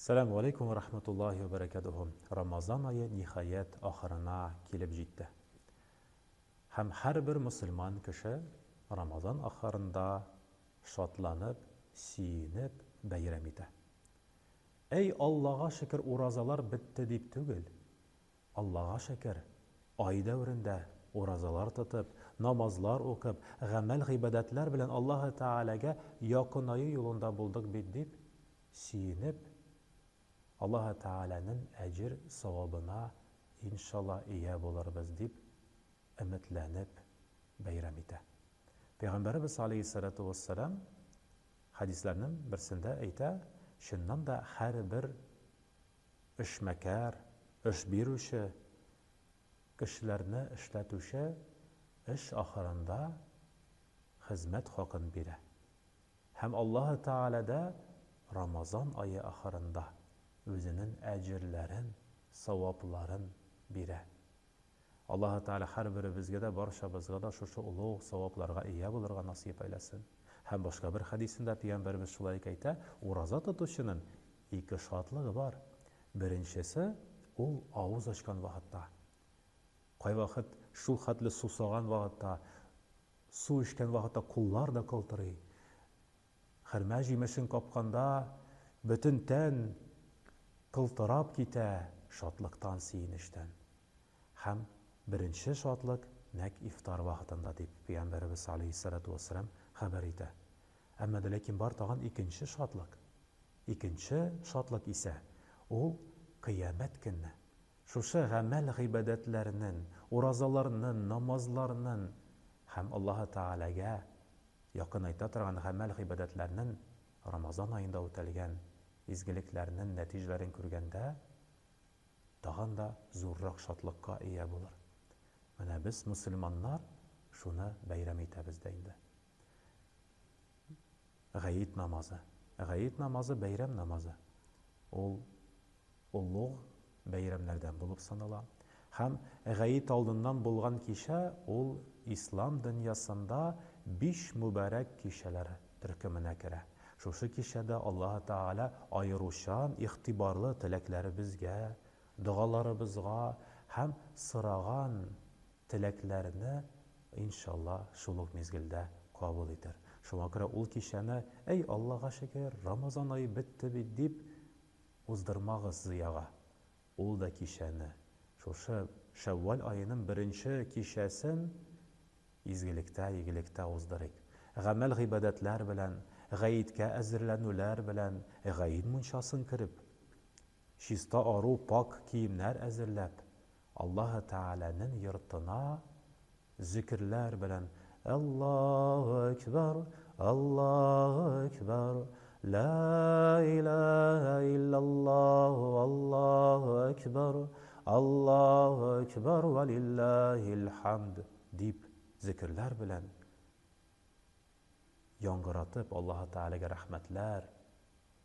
Сәламу алейкум ва рахматуллахи ва баракатуху. Рамазан айы нихаят ахырына килеп җитте. Һәм һәрбер мөселман кеше Рамазан ахырында шатланып, сөенеп, бәйрәм итә. Эй Аллаһка шөкер, уразалар бетте дип түгел. Аллаһка шөкер, ай дәврендә уразалар тотып, намазлар укып, гамәл гыйбадәтләр белән Аллаһ Тәгаләгә якынаю юлында булдык бит дип сөенеп, Аллаһ Тәгаләнең әҗр савабына иншалла ия булырбыз дип өметләнеп бәйрәм итә. Пәйгамбәрбез алейһиссалату вассалам хадисләрнең берсендә әйтә, шуннан да һәрбер эшмәкәр, эш бирүче, кешеләрне эшләтүче эш ахырында хезмәт хакын бирә. Һәм Аллаһ Тәгаләдә Рамазан айы ахырында үзенең әҗрләрен, савапларын бирә. Аллаһ Тәгалә һәрберебезгә дә, барчабызга да шушы улуг савапларга ия булырга насыйп айласын. Һәм башка бер хадисендә Пәйгамбәрбез шулай әйтә, ураза тотучының ике шатлыгы бар. Беренчесе ул авыз ачкан вакытта. Кайвакыт шул хәтле сусаган вакытта, су эчкән вакытта куллар да калтырый. Хөрмә җимешен капканда бөтен тән кылтырап китә шатлыктан, сөенештән. Һәм беренче шатлык нәкъ ифтар вакытында дип Пәйгамбәрбез алейһиссалату вассалам хәбәр итә. Әмма ләкин бар тагын икенче шатлык. Икенче шатлык исә ул кыямәт көнне. Шушы гамәл гыйбадәтләренең, уразаларның, намазларның һәм Аллаһ Тәгаләгә якынайта торган гамәл гыйбадәтләрнең Рамазан айында үтәлгән изгелекләрнең нәтиҗәләрен күргәндә тагын да зуррак шатлыкка ия булыр. Менә без мөселманнар шуны бәйрәм итәбез дә инде. Гаит намазы. Гаит намазы бәйрәм намазы. Ул улуг бәйрәмнәрдән булып санала. Һәм гаит алдыннан булган кичә ул ислам дөньясында 5 мүбәрәк кичәләре төркеменә керә. Шушы кичәдә Аллаһ Тәгалә айручан игътибарлы теләкләребезгә, дугаларыбызга һәм сораган теләкләрне иншалла шул ук мизгелдә кабул итер. Шуңа күрә ул кичәне, эй Аллаһка шөкер, Рамазан айы бетте бит дип уздырмагыз зыяга. Ул да кичәне, шушы Шәввал айының беренче кичәсен изгелектә, игелектә уздырыйк. Гамәл гыйбадәтләр белән, гаиткә әзерләнүләр белән, гаит мунчасын кирип, чиста ару, пак киемнәр әзерләп, Аллаһ Тәгаләнең йортына зикрләр белән Аллаһу акбар, Аллаһу акбар, ла илаһа илляллаһ, Аллаһу акбар, Аллаһу акбар ва лиллаһил хамд дип зикрләр белән яңгыратып, Аллаһ Тәгаләгә рәхмәтләр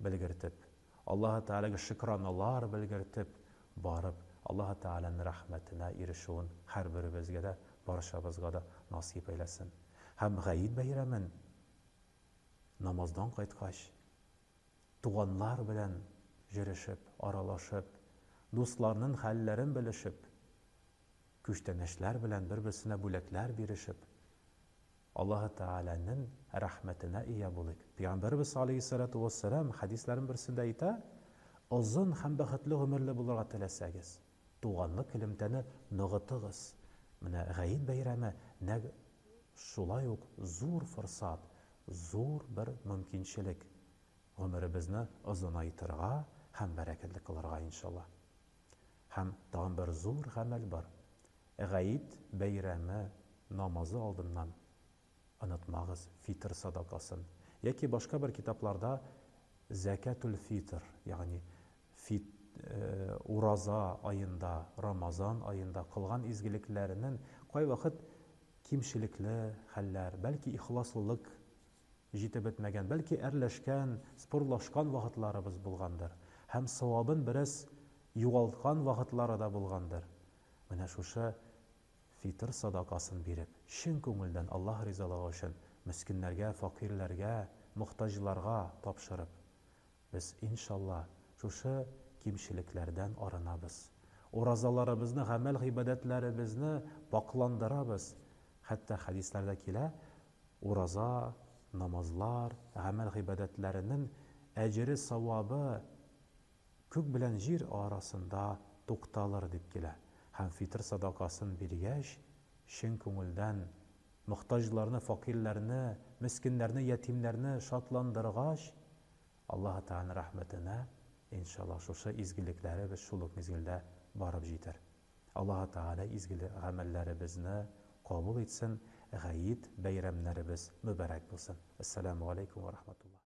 белгертеп, Аллаһ Тәгаләгә шөкраналар белгертеп барып, Аллаһ Тәгаләнең рәхмәтенә ирешүен һәрберебезгә дә, барчабызга да насыйп әйләсен. Һәм гаит бәйрәмен намаздан кайткач, туганнар белән җырешып, аралашып, дусларның хәлләрен белешеп, күчтәнәшләр белән бер-берсенә бүләкләр бирешеп, Аллаһ Тәгаләнең рәхмәтенә ия булыйк. Пәйгамбәрбез алейһиссалату вассалам хадисләрнең берсендә әйтә, озын һәм бәхетле гомерле булырга теләсәгез, туганлык элемтәне ныгытыгыз. Менә гаит бәйрәме нәкъ шулай ук зур форсат, зур бер мөмкинчелек гомеребезне озынайтырга һәм бәрәкәтле кылырга иншалла. Һәм тагын бер зур гамәл бар. Гаит бәйрәме намазы алдыннан онытмагыз фитр садакасын. Яки башка бер китапларда закатул фитр, ягъни ураза айында, Рамазан айында кылган изгелекләренең кайвакыт кимчелекле хәлләр, бәлки ихласлылык җитеп бетмәгән, бәлки әрләшкән, спорлашкан вакытларыбыз булгандыр. Һәм савабын бераз югалткан вакытлары да булгандыр. Менә шушы фитр садакасын биреп, чын күңелдән Аллаһ ризалыгы өчен мискиннәргә, факирләргә, мохтаҗларга тапшырып, без иншалла шушы кимчелекләрдән арынабыз. Уразаларыбызны, гамәл гыйбадәтләребезне пакландырабыз. Хәтта хадисләрдә килә, ураза, намазлар, гамәл гыйбадәтләренең әҗере, савабы күк белән җир арасында тукталыр дип килә. Һәм фитр садакасын биргәч, чын күңелдән мохтаҗларны, факирләрне, мискиннәрне, ятимнәрне шатландыргач, Аллаһ Тәгалә рәхмәтенә иншаллаһ шушы изгелекләребез шул ук мизгелдә барып җитер. Аллаһ Тәгалә изгелек гамәлләребезне кабул итсен, гыйд бәйрәмнәребез мөбарәк булсын. Ассаламу алейкум ва рахматуллаһ.